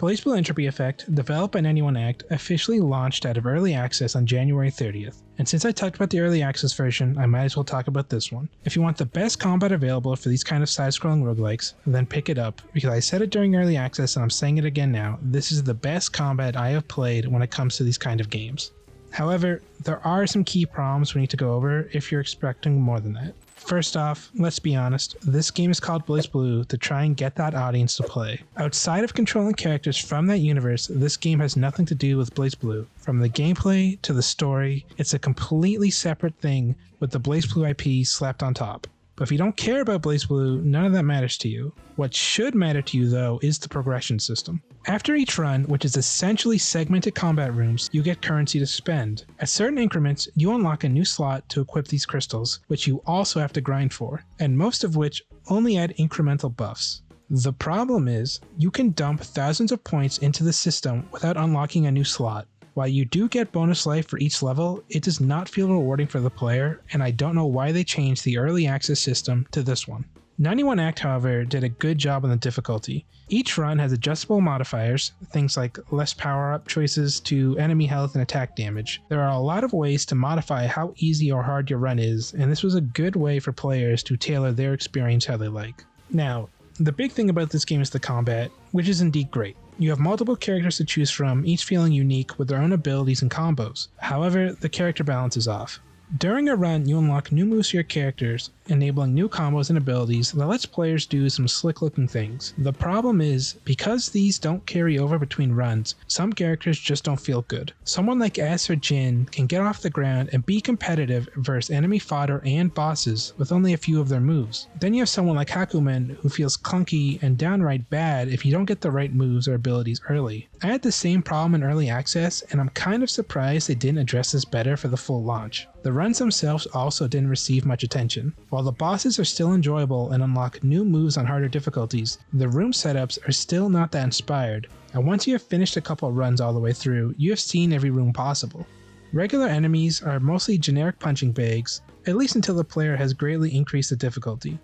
BlazBlue Entropy Effect, developed by 91 Act, officially launched out of early access on January 30th. And since I talked about the early access version, I might as well talk about this one. If you want the best combat available for these kind of side-scrolling roguelikes, then pick it up, because I said it during early access and I'm saying it again now, this is the best combat I have played when it comes to these kind of games. However, there are some key problems we need to go over if you're expecting more than that. First off, let's be honest, this game is called BlazBlue to try and get that audience to play. Outside of controlling characters from that universe, this game has nothing to do with BlazBlue. From the gameplay to the story, it's a completely separate thing with the BlazBlue IP slapped on top. But if you don't care about BlazBlue, none of that matters to you. What should matter to you though is the progression system. After each run, which is essentially segmented combat rooms, you get currency to spend. At certain increments, you unlock a new slot to equip these crystals, which you also have to grind for, and most of which only add incremental buffs. The problem is, you can dump thousands of points into the system without unlocking a new slot. While you do get bonus life for each level, it does not feel rewarding for the player, and I don't know why they changed the early access system to this one. 91 Act, however, did a good job on the difficulty. Each run has adjustable modifiers, things like less power-up choices to enemy health and attack damage. There are a lot of ways to modify how easy or hard your run is, and this was a good way for players to tailor their experience how they like. Now, the big thing about this game is the combat, which is indeed great. You have multiple characters to choose from, each feeling unique with their own abilities and combos. However, the character balance is off. During a run, you unlock new moves to your characters, enabling new combos and abilities that lets players do some slick looking things. The problem is, because these don't carry over between runs, some characters just don't feel good. Someone like S or Jin can get off the ground and be competitive versus enemy fodder and bosses with only a few of their moves. Then you have someone like Hakumen who feels clunky and downright bad if you don't get the right moves or abilities early. I had the same problem in early access, and I'm kind of surprised they didn't address this better for the full launch. The runs themselves also didn't receive much attention. While the bosses are still enjoyable and unlock new moves on harder difficulties, the room setups are still not that inspired, and once you have finished a couple runs all the way through, you have seen every room possible. Regular enemies are mostly generic punching bags, at least until the player has greatly increased the difficulty.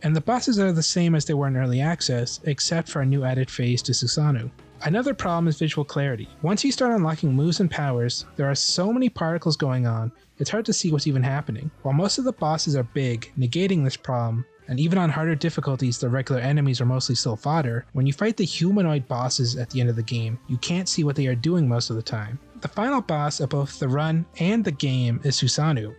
And the bosses are the same as they were in early access, except for a new added phase to Susanoo. Another problem is visual clarity. Once you start unlocking moves and powers, there are so many particles going on, it's hard to see what's even happening. While most of the bosses are big, negating this problem, and even on harder difficulties the regular enemies are mostly still fodder, when you fight the humanoid bosses at the end of the game, you can't see what they are doing most of the time. The final boss of both the run and the game is Susanoo.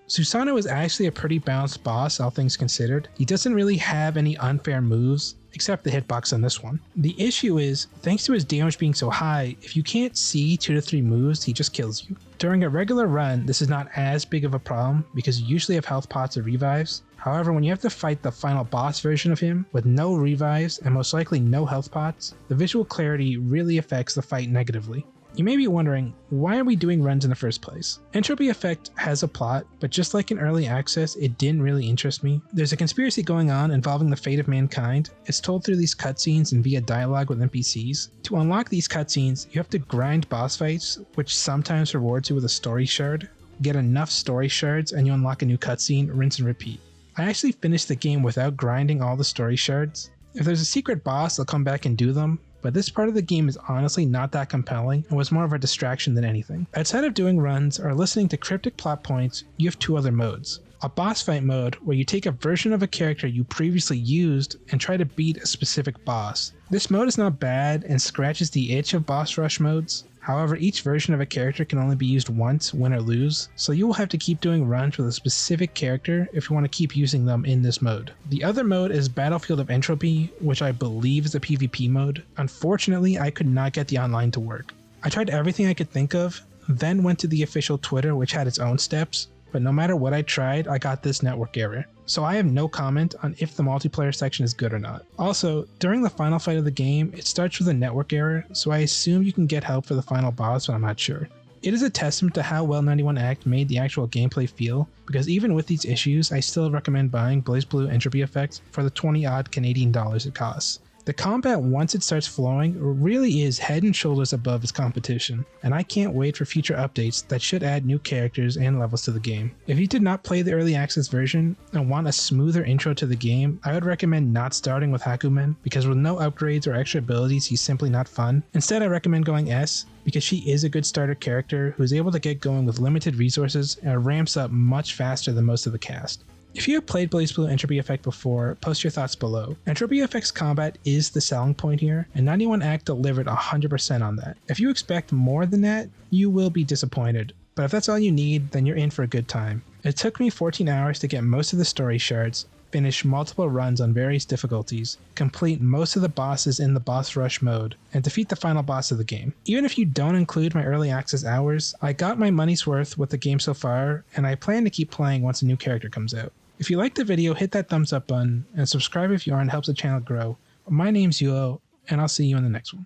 Susanoo is actually a pretty balanced boss, all things considered. He doesn't really have any unfair moves, except the hitbox on this one. The issue is, thanks to his damage being so high, if you can't see 2 to 3 moves, he just kills you. During a regular run, this is not as big of a problem because you usually have health pots or revives. However, when you have to fight the final boss version of him with no revives and most likely no health pots, the visual clarity really affects the fight negatively. You may be wondering, why are we doing runs in the first place? Entropy Effect has a plot, but just like in early access, it didn't really interest me. There's a conspiracy going on involving the fate of mankind. It's told through these cutscenes and via dialogue with NPCs. To unlock these cutscenes, you have to grind boss fights, which sometimes rewards you with a story shard. Get enough story shards and you unlock a new cutscene, rinse and repeat. I actually finished the game without grinding all the story shards. If there's a secret boss, I'll come back and do them, but this part of the game is honestly not that compelling and was more of a distraction than anything. Outside of doing runs or listening to cryptic plot points, you have 2 other modes. A boss fight mode, where you take a version of a character you previously used and try to beat a specific boss. This mode is not bad and scratches the itch of boss rush modes. However, each version of a character can only be used once, win or lose, so you will have to keep doing runs with a specific character if you want to keep using them in this mode. The other mode is Battlefield of Entropy, which I believe is a PvP mode. Unfortunately, I could not get the online to work. I tried everything I could think of, then went to the official Twitter, which had its own steps, but no matter what I tried, I got this network error. So I have no comment on if the multiplayer section is good or not. Also, during the final fight of the game, it starts with a network error, so I assume you can get help for the final boss, but I'm not sure. It is a testament to how well 91 Act made the actual gameplay feel, because even with these issues, I still recommend buying BlazBlue Entropy Effect for the 20 odd Canadian dollars it costs. The combat, once it starts flowing, really is head and shoulders above its competition, and I can't wait for future updates that should add new characters and levels to the game. If you did not play the early access version and want a smoother intro to the game, I would recommend not starting with Hakumen, because with no upgrades or extra abilities he's simply not fun. Instead, I recommend going S, because she is a good starter character who is able to get going with limited resources and ramps up much faster than most of the cast. If you have played BlazBlue Entropy Effect before, post your thoughts below. Entropy Effect's combat is the selling point here, and 91 Act delivered 100% on that. If you expect more than that, you will be disappointed, but if that's all you need, then you're in for a good time. It took me 14 hours to get most of the story shards, finish multiple runs on various difficulties, complete most of the bosses in the boss rush mode, and defeat the final boss of the game. Even if you don't include my early access hours, I got my money's worth with the game so far, and I plan to keep playing once a new character comes out. If you liked the video, hit that thumbs up button, and subscribe if you are, and helps the channel grow. My name's Yuo, and I'll see you in the next one.